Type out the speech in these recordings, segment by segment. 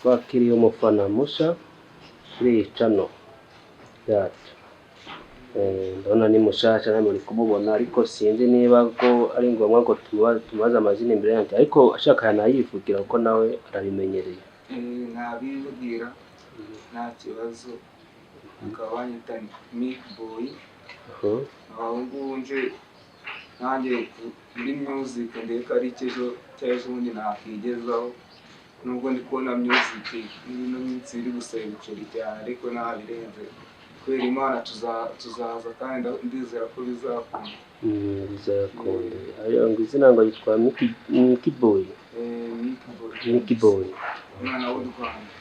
twakiriye umufana musha kuri iyi channel yacu. Ndabona ni mushasha namwe muri kumubona, ariko sinzi niba ko ari ngombwa ngo tumaze amazina imbere yanjye, ariko ashaka yanayivugira kuko nawe arabimenyereye. Nabivugira nta kibazo, akaba banyita Mic Boy. Aho ngunje nanjye muri music ndeka ari cyo cyaje ubundi nakigezaho, nubwo ndi kubona music n'ino minsi iri gusaba ibiceri cyane, ariko nabirenze kubera Imana tuzaza kandi ndizera ko bizakunda. Bizakunda. Ayo ngo izina ngo yitwa Mic Boy. Mic Boy. Umwana w'u Rwanda.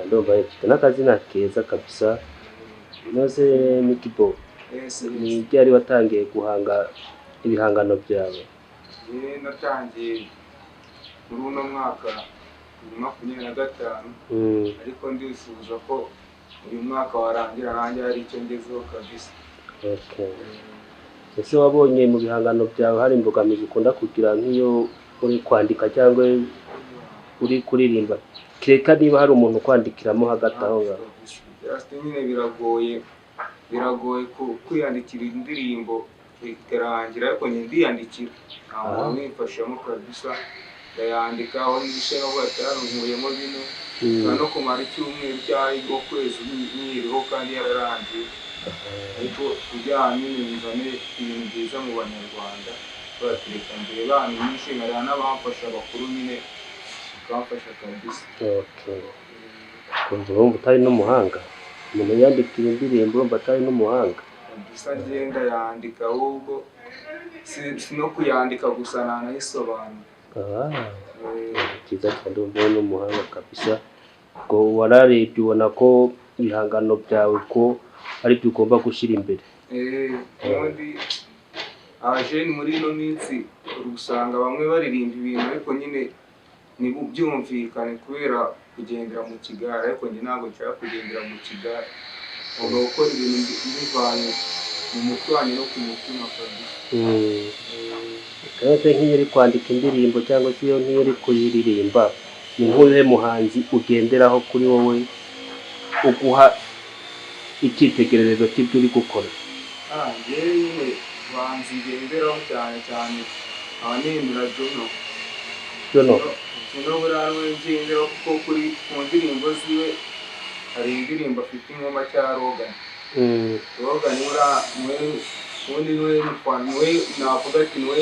Ndumva yitwa n'akazina keza kabisa. Maze Mic Boy. Ni ryari watangiye guhanga ibihangano byawe? Natangiye muri uno mwaka 2025, ariko ndifuza ko uyu mwaka warangira nanjye hari icyo ngezeho kabisa. Okay. Ese wabonye mu bihangano byawe hari imbogamizi ukunda kugira nk'iyo uri kwandika cyangwa uri kuririmba? Kereka niba hari umuntu kwandikiramo hagati aho ngaho. Nyine biragoye kwiyandikira indirimbo ikarangira, ariko ndiyandikira ntabwo nifashamo kabisa, ndayandika aho nishe no batarunkuyemo bino no kumara icyumweru cyangwa ukwezi nyiriho kandi yararangiye. Ariko kujyanye n'imvane ibintu byiza mu Banyarwanda batireka mbere bantu nishimira n'abamfasha bakuru nyine bamfasha kabisa. Okay. Kumva utari n'umuhanga, umuntu yandikira indirimbo batari n'umuhanga kabisa. Ngenda yandika ahubwo si no kuyandika gusa nanayisobanura. Kiza cyane umuntu n'umuhanga kabisa. Ngo wararebye ubona ko ibihangano byawe ko ari byo ugomba gushyira imbere. Ubundi abajeni muri ino minsi usanga bamwe baririmba ibintu ariko nyine byumvikane kubera kugendera mu kigare, ariko njye ntabwo nshaka kugendera mu kigare, ugomba gukora ibintu bivanye mu mutwe wanjye no ku mutima kabisa. Kandi nk'iyo uri kwandika indirimbo cyangwa se nk'iyo uri kuyiririmba, ni nk'uhe muhanzi ugenderaho kuri wowe uguha icyitegererezo cy'ibyo uri gukora? Njyewe nyine bahanzi ngenderaho cyane cyane abanemera Jono buriya niwe ngenderaho, kuko kuri mu ndirimbo ziwe hari indirimbo afite ingoma cya Rogan. Ubundi niwe navuga ati niwe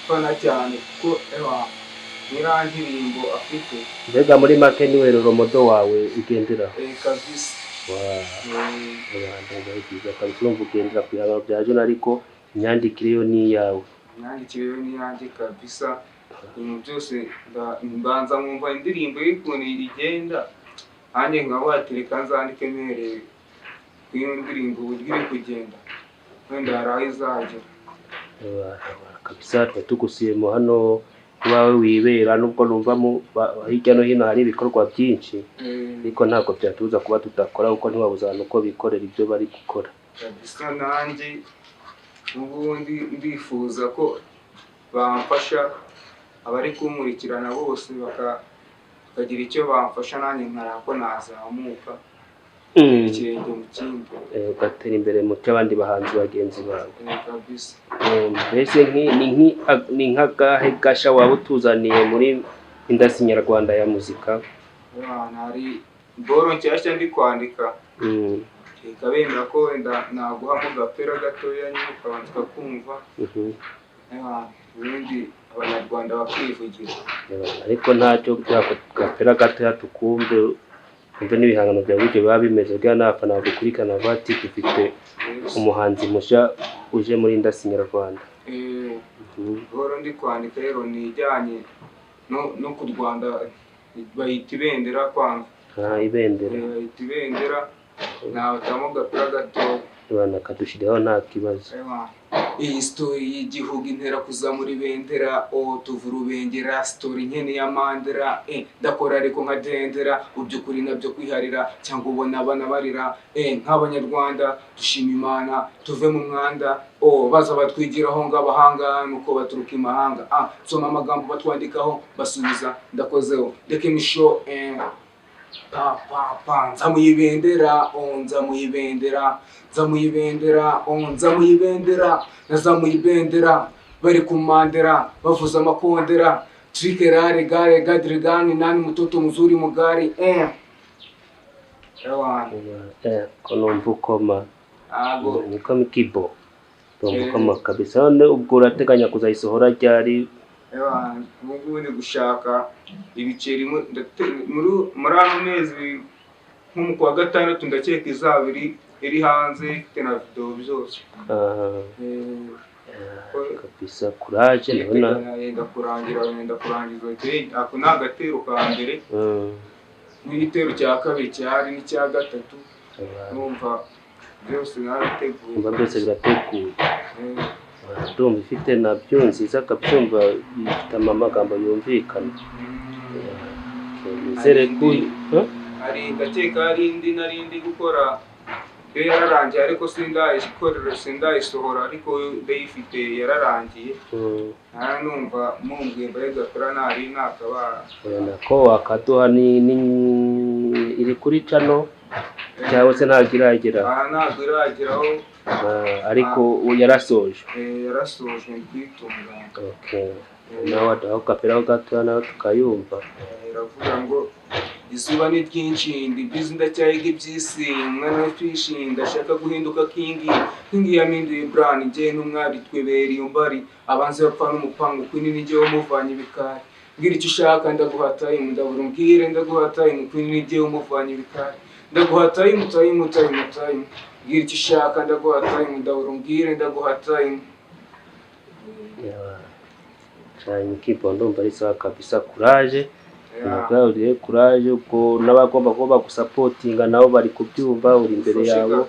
fana cyane, kuko n'iriya ndirimbo afite. Mbega muri make niwe Roromodo wawe ugenderaho? Kabisa. Byiza kabisa. Urumva ugendera ku bihangano bya Jono, ariko imyandikire yo ni iyawe? Imyandikire yo ni iyanjye kabisa. Ibintu byose mbanza nkumva indirimbo y'ukuntu igenda, nanjye nkabatereka nzandike mpereye kuri iyo ndirimbo uburyo iri kugenda, wenda hari aho izagera. Kabisa tugusiyemo hano iwawe wibera, nubwo numva hirya no hino hari ibikorwa byinshi, ariko ntabwo byatubuza kuba tudakora, kuko ntiwabuze abantu uko bikorera ibyo bari gukora. Kabisa nanjye ubundi ndifuza ko bamfasha, abari kumurikirana bose bakagira icyo bamfasha, nanjye nkarako nazamuka ikirenge mu kindi, ugatera imbere mu cy'abandi bahanzi bagenzi bawe. Kabisa. Mbese ni nk'agahe gasha waba utuzaniye muri indasi nyarwanda ya muzika? Hari boro nshyashya ndi kwandika, ikabemera ko wenda naguhamo gapera gatoya nyine ukabanza ukakumva, ubundi Abanyarwanda bakivugira. Ariko ntacyo gapera gatoya tukumve n'ibihangano byawe ibyo biba bimeze, bwa n'abafana bagukurikirana bati dufite umuhanzi mushya uje muri indasi nyarwanda. Boro ndi kwandika rero ni ijyanye no ku Rwanda, bayita ibendera kwanga. Ibendera. Bayita ibendera, nabatamo gapera gatoya. Bana kadushireho nta kibazo. iyi story y'igihugu intera kuzamura ibendera tuva urubengera story nkene ya Mandela ndakora ariko nkadendera ubyukuri nabyo kwiharira cyangwa ubona abana barira nk'abanyarwanda dushima Imana tuve mu mwanda baza batwigiraho ngabahanga nuko baturuka imahanga soma amagambo batwandikaho basubiza ndakozeho ndeke imisho nzamuyibendera nzamuyibendera bari kumandera bavuza amakondera trikerare gare gadrigani nani mtoto mzuri mugari numva ukoma niko mikibo numva ukoma kabisa. None ubwo urateganya kuzayisohora ryari? ubu ni gushaka ibiceri muri ano mezi nko mu kwa gatandatu ndakeka izabiri iri hanze ifite na video byose. Kabisa courage nona yenda kurangiza ako nagatero ka mbere n'igitero cya kabiri cyari n'icya gatatu numva byose narateguye byose birateguye. Ndumva ifite nabyo nziza kabyumva bifite amagambo yumvikana. Nizere ko ari ndakeka ari indi narindi gukora yo yararangiye ariko sindayisohora ariko ndayifite yararangiye. Numva mumbwiye mbega kora nari nakaba nako wakaduha ni iri kuri channel cyangwa se ntabwo iragera? Ntabwo irageraho ariko yarasoje kwitunganya. nawe adaho kaperaho gato nawe tukayumva. Iravuga ngo izuba ni ryinshi ndi busy ndacyayiga iby'isi umwana w'fishi ndashaka guhinduka kingi yaminduye brand njye n'umwari twebera iyo mbari abanze bapfa n'umupango kwinini njye umuvanye ibikari ngira icyo ushaka ndaguhataye ndabura umbwire ndaguhataye kwinini njye umuvanye ibikari ndaguhataye mutaye ngira icyo ushaka ndaguhataye ndabura umbwire ndaguhataye. cyane kibondo mbari sawa kabisa courage. Nabwo courage uko nabagomba kuba gusupportinga nabo bari kubyumva uri imbere yabo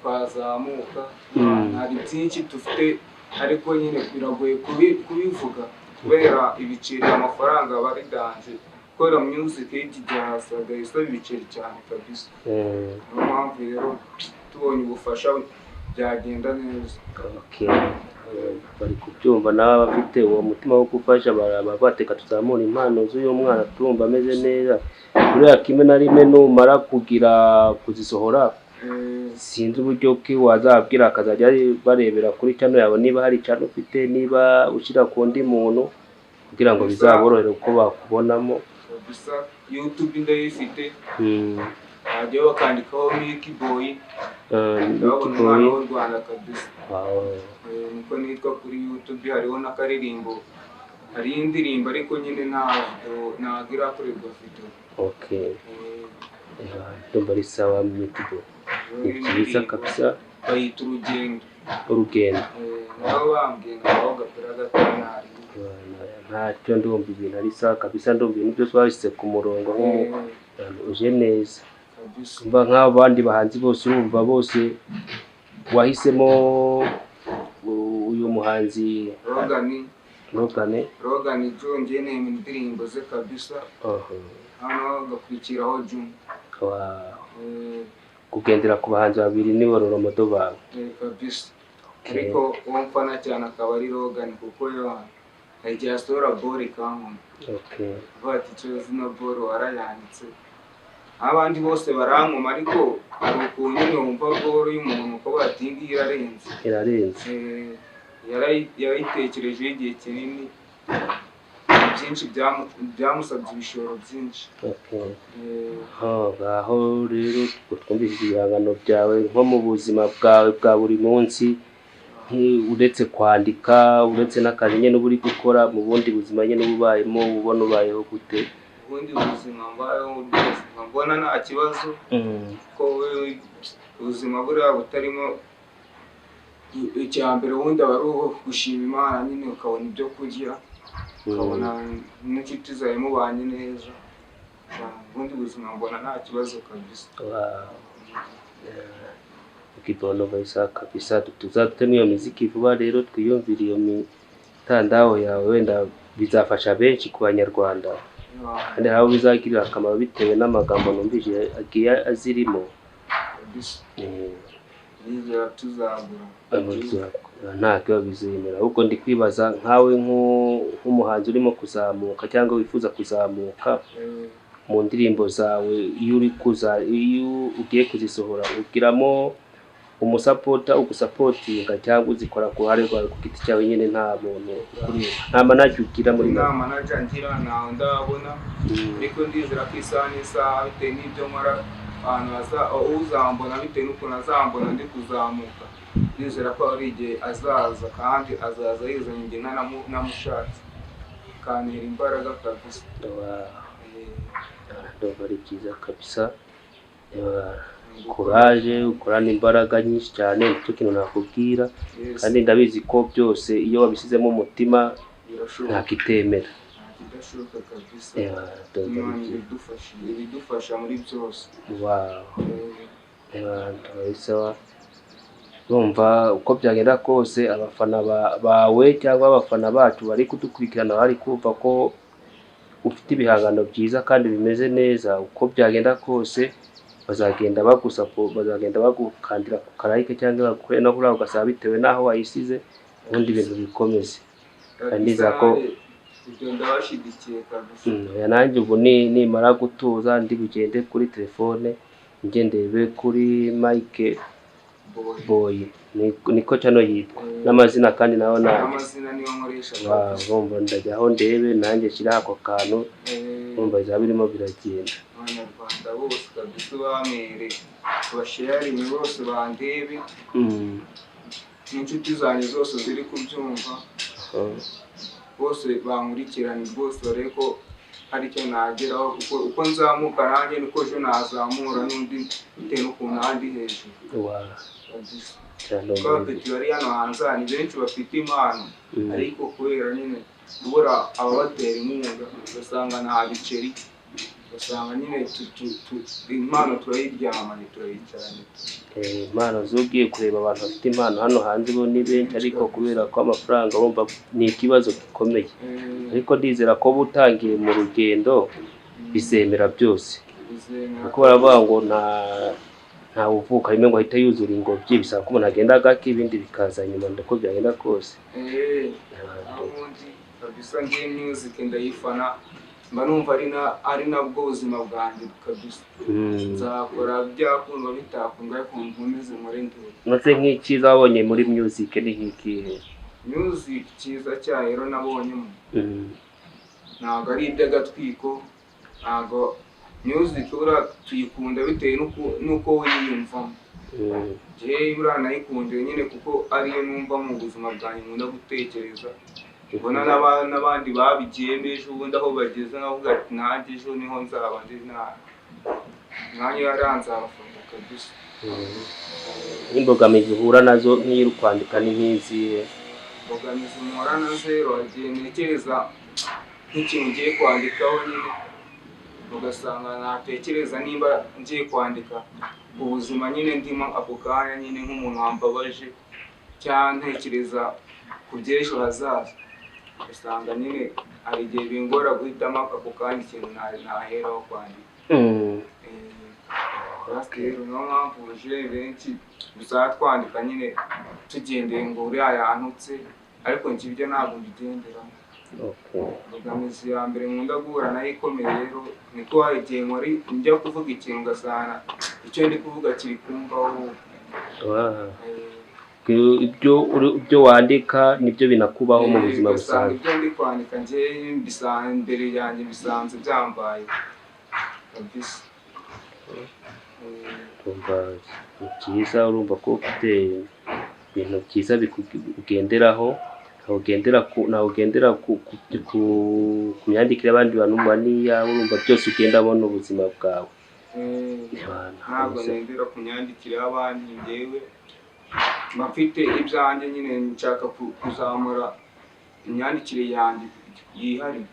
twazamuka hari byinshi dufite ariko nyine biragoye kubivuga kubera ibiceri amafaranga bari danje gukora music y'igijyasaga isaba ibiceri cyane kabisa. Mpamvu rero tubonye ubufasha byagenda neza. Bari kubyumva nawe bafite uwo mutima wo gufasha bateka tuzamura impano z'uyu mwana tumva ameze neza. Buriya kimwe na rimwe numara kuzisohora sinzi uburyo ki wazabwira akazajya barebera kuri channel yawe niba hari channel ufite niba ushyira ku ndi muntu kugira ngo bizaborohere uko bakubonamo. YouTube ndayifite ajya bakandikaho Mickey Boy ndabona u Rwanda kabisa. Niko nitwa kuri YouTube hariho n'akaririmbo hari indirimbo ariko nyine ntabwo irakorerwa video. Ndumva ari sawa Mickey Boy ni byiza kabisa bayita urugendo nabo bambwiye nabo gapera gatanari ntacyo ndumva ibintu ari sawa kabisa. Ndumva ibintu byose wabise ku murongo uje neza mba nk'abandi bahanzi bose urumva bose wahisemo uyu muhanzi Rogan Jonge ne indirimbo ze kabisa. Hano gakurikiraho June kugendera ku bahanzi babiri ni Roromodo bawe kabisa. Ariko umfana cyane akaba ari Rogan kuko yo ajya asora bori kamu bati cyo zina boro warayanditse abandi bose barankoma ariko ari ukuntu numva boro y'umuntu ko batingi irarenze yarayitekereje igihe kinini byinshi byamusabye ibishoro byinshi. Aho rero twumvise ibihangano byawe nko mu buzima bwawe bwa buri munsi uretse kwandika uretse n'akazi nyine uri gukora mu bundi buzima nyine ubayemo ubona ubayeho gute? Ubundi buzima mbayeho mbona nta kibazo ko ubuzima buriya butarimo icyambere ubundi aba ari gushima Imana nyine ukabona ibyo kurya ukabona n'inshuti zawe mubanye neza. Ubundi buzima mbona nta kibazo kabisa. Kibondo kabisa tuzatema iyo miziki vuba rero twiyumvira iyo mitandao yawe wenda bizafasha benshi ku banyarwanda kandi aho bizagirira akamaro bitewe n'amagambo numvise agiye azirimo. Nizera tuzagura nta kiba bizemera ahubwo ndi kwibaza nkawe nk'umuhanzi urimo kuzamuka cyangwa wifuza kuzamuka mu ndirimbo zawe iyo ugiye kuzisohora ugiramo umusapota ugusapotinga cyangwa uzikora ku ruhare rwawe ku giti cyawe nyine nta muntu nta manager ugira muri nta manager ngira ntawe ndabona ariko ndizera ko isaha n'isaha bitewe n'ibyo nkora ahantu uzambona bitewe n'ukuntu azambona ndi kuzamuka ndizera ko ari igihe azaza kandi azaza yizanye njye namushatse kantera imbaraga kabisa. Ndumva ari byiza kabisa. Courage ukorana imbaraga nyinshi cyane nicyo kintu nakubwira kandi ndabizi ko byose iyo wabisizemo umutima ntakitemera. Bidashoboka kabisa. Bidufasha muri byose. Sawa. Urumva uko byagenda kose abafana bawe cyangwa abafana bacu bari kudukurikirana bari kumva ko ufite ibihangano byiza kandi bimeze neza. Uko byagenda kose bazagenda bagukandira ku karayike cyangwa bakore no kuri ugasaba bitewe naho wayisize ubundi ibintu bikomeze kandi zako ndabashigikiye kabisa. Nanjye ubu nimara gutuza ndi bugende kuri telefone ngendebe kuri Mike Boy niko cyano yitwa n'amazina kandi naho amazina niyo nkoresha bumva ndajyaho ndebe nanjye shira ako kantu bumva izabirimo biragenda. Abanyarwanda bose kabisa bamere bashare ni bose bandebe n'inshuti zanjye zose ziri kubyumva bose bankurikirana bose bareko hari icyo nageraho uko nzamuka nanjye niko ejo nazamura n'undi bitewe n'ukuntu ahandi hejuru. Bafite bari hano hanze ni benshi bafite impano ariko kubera nyine kubura ababatera inkunga ugasanga nta biceri ugasanga nyine impano turayiryamanye turayicaranye. Impano zugiye kureba abantu bafite impano hano hanze bo ni benshi ariko kubera ko amafaranga bumva ni ikibazo gikomeye ariko ndizera ko butangiye mu rugendo bizemera byose kuko baravuga ngo nta uvuka rimwe ngo ahita yuzura ingobyi bisaba ko umuntu agenda gake ibindi bikaza nyuma ndako byagenda kose. Abundi kabisa ngiye music ndayifana mba numva ari nabwo ubuzima bwanjye kabisa. Nzakora byakundwa bitakundwa ariko nkomeze muri nduru. Nose nk'icyiza wabonye muri music ni nk'ikihe? Music cyiza cyahero nabonyemo ntabwo ari iby'agatwiko ntabwo music tuyikunda bitewe n'uko wiyumvamo. Jewe nayikundira nyine kuko ariyo numva mu buzima bwanjye nkunda gutekereza ubona n'abandi babigiyemo ejo ubundi aho bageze navuga ati nanjye ejo niho nzaba ndi nanjye yaranzabafata kabisa. Imbogamizi uhura nazo nk'iyo uri kwandika ni nk'izihe? Imbogamizi mpura nazo igihe ntekereza nk'ikintu ngiye kwandikaho nyine ugasanga natekereza nimba ngiye kwandika ubuzima nyine ndimo ako kanya nyine nk'umuntu wambabaje cyangwa ntekereza ku by'ejo hazaza ugasanga nyine hari igihe bingora guhitamo ako kanya ikintu naheraho kwandika. Rero niyo mpamvu uje benshi dusaba twandika nyine tugendeye ngo uriya yantutse ariko njye ibyo ntabwo mbigenderamo. Imbogamizi ya mbere nkunda guhura nayo ikomeye rero niko hari igihe njya kuvuga ikintu ugasanga icyo ndi kuvuga kiri kumvaho. Ibyo wandika nibyo binakubaho mu buzima busanzwe. Ibyo ndi kwandika njye bisanzwe imbere yanjye bisanzwe byambaye kabisa. Byiza urumva ko ufite ibintu byiza bikugenderaho ugendera ku myandikire y'abandi bantu baniya urumva byose ugenda abona ubuzima bwawe. Ntabwo nendera ku myandikire y'abandi njyewe mfite ibyanjye nyine nshaka kuzamura imyandikire yanjye yihariye.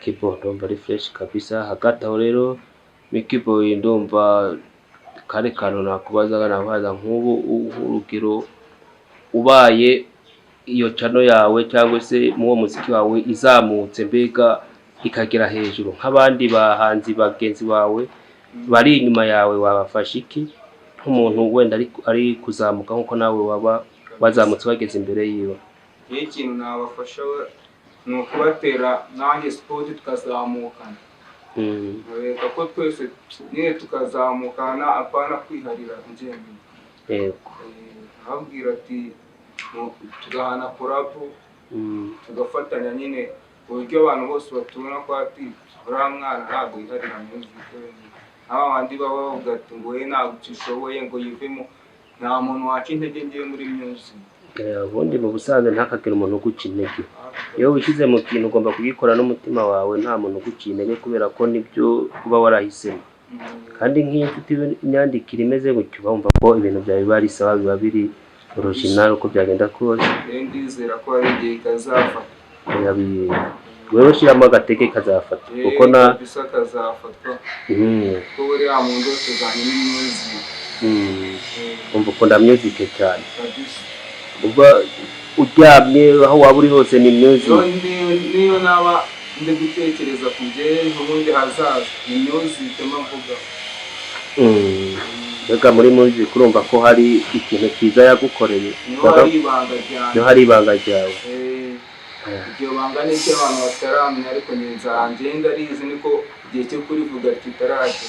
Kibondo ndumva ari fresh kabisa. Hagati aho rero Mickey Boy ndumva kare kantu nakubazaga nabaza nk'ubu urugero ubaye iyo channel yawe cyangwa se mu wo muziki wawe izamutse mbega ikagera hejuru nk'abandi bahanzi bagenzi bawe bari inyuma yawe wabafasha iki nk'umuntu wenda ari kuzamuka nkuko nawe waba wazamutse bageze imbere yiwe? Ikintu nabafasha ni ukubatera nanjye sport tukazamukana. Reka ko twese nyine tukazamukana apana kwiharira njyewe. Yego. Abwira ati tugahana collab tugafatanya nyine uburyo abantu bose batubona ko ati uriya mwana ntabwo yiharira music. Abandi baba bavuga ati ngo we ntabwo ushoboye ngo yivemo, nta muntu waca intege ngiye muri music. Ubundi mu busanzwe ntakagire umuntu uguca intege. Iyo wishyize mu kintu ugomba kugikora n'umutima wawe, nta muntu uguca intege kubera ko nibyo uba warahisemo. Kandi nk'iyo ufite imyandikire imeze gutyo bumva ko ibintu byawe biba ari sawa, biba biri original uko byagenda kose. Ndizera ko ari igihe kazafata. Wewe shiramo agateke kazafata kuko na bisa kazafatwa. Ko buriya mu ndo tuzanye n'umuzi. Umva ukunda music cyane. Uba uryamye aho waba uri hose ni music. Niyo naba ndi gutekereza kujye ubundi hazaza ni music mvuga. Mbega muri music urumva ko hari ikintu cyiza yagukoreye. Niho hari ibanga ryawe. Ibyo banga ni cyo abantu bataramenya ariko nzanjye ndarizi niko igihe cyo kurivuga kitarage.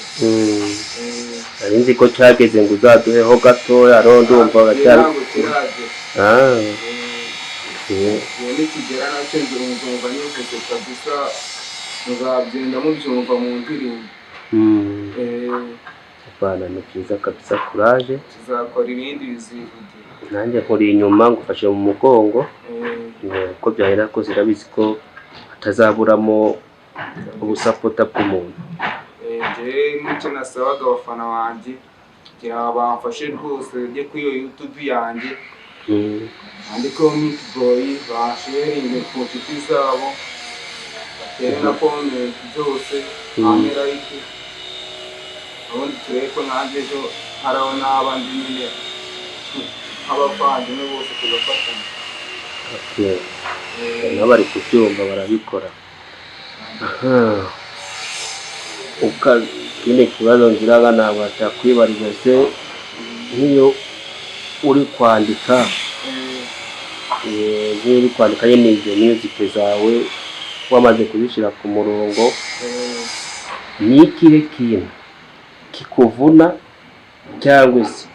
Nzi ko cyageze ngo uzaduheho gatoya ndumva uracyari. Nikigera nacyo nzumva nifuza kabisa muzagenda mubyumva mu ndirimbo. Bana ni byiza kabisa, courage. Tuzakora ibindi bizivugira. Nanjye nkuri inyuma ngufashe mu mugongo. Ko byahera ko zirabizi ko atazaburamo ubusapota bw'umuntu. Nicyo nasabaga abafana banjye kugira bamfashe rwose njye kuri iyo YouTube yanjye. Andiko Mickey Boy basharinge ku nshuti zabo, batere na comment byose, kamera iki. Ubundi turebe ko nanjye ejo harabona abandi nyine abavandimwe bose tugafatanya. N'abari kubyumva barabikora. Ikindi kibazo ngiraga nabasha kwibariza se nk'iyo uri kwandika nyine izo music zawe wamaze kuzishyira ku murongo, ni ikihe kintu kikuvuna cyangwa se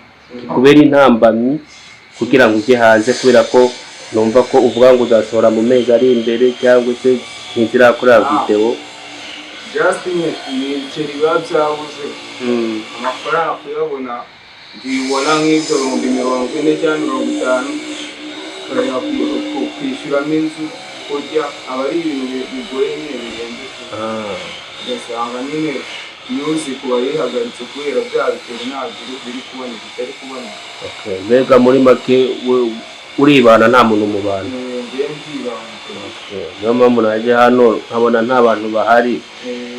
kikubera intambamyi kugira ngo ujye hanze, kubera ko numva ko uvuga ngo uzasohora mu mezi ari imbere cyangwa se ntizirakora video? Justin ni ibiceri biba byabuze, amafaranga kuyabona ndibona nk'ibyo 40 cyangwa 50 kareba kwishyuramo inzu kurya aba ari ibintu bigoye nyine birenze. Ugasanga nyine music warihagaritse kubera bya bitero ntabwo biri kubona bitari kubona. Mbega muri make uribana nta muntu mu bantu? Niyo mpamvu najya hano nkabona nta bantu bahari,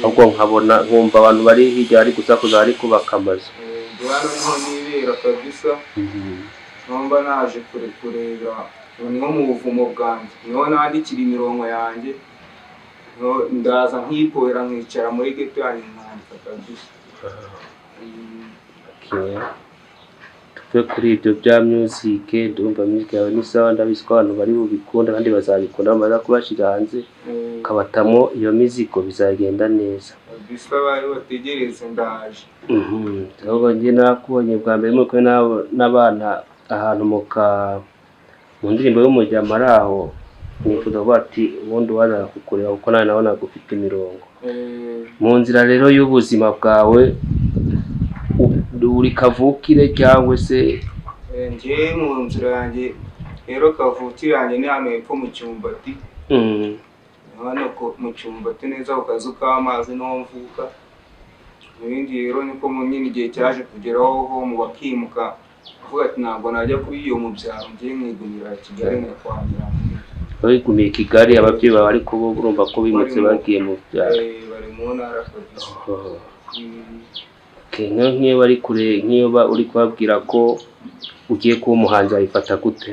ahubwo nkabona nkumva abantu bari hirya ari gusakuza ari kubaka amazu. Hano niho nibera kabisa, nomba naje kureba nko mu buvumo bwanjye, niho nandikira imirongo yanjye, ndaza nkipoera nkicara muri ghetto yanjye nkandika kabisa. Tuve kuri ibyo bya music, ndumva music yawe ni sawa, ndabizi ko abantu bari bubikunda kandi bazabikunda bamaze kubashira hanze kabatamo iyo mizigo bizagenda neza. Bisaba bategereze ndaje. Ahubwo njye nakubonye bwa mbere muko n'abana ahantu mu ndirimbo y'umujyama araho, nifuza ko ati ubundi waza kukureba kuko nawe nabona gufite imirongo. Mu nzira rero y'ubuzima bwawe uri kavukire cyangwa se? Njye mu nzira yanjye rero kavukire yanjye ni hano hepfo mu Cyumbati. Hano ko mu Cyumbati neza ukazu k'amazi no mvuka. Ibindi rero niko mu nyine igihe cyaje kugeraho ho mu bakimuka kuvuga ati ntabwo najya kuri iyo mu byaro, ngiye mwigumira Kigali nk'akwandira. Wigumiye Kigali ababyeyi bawe ariko urumva ko bimutse bagiye mu byaro. Bari mu ntara kabisa. nk'iyo bari kure, nk'iyo uri kubabwira ko ugiye kuba umuhanzi, wabifata gute?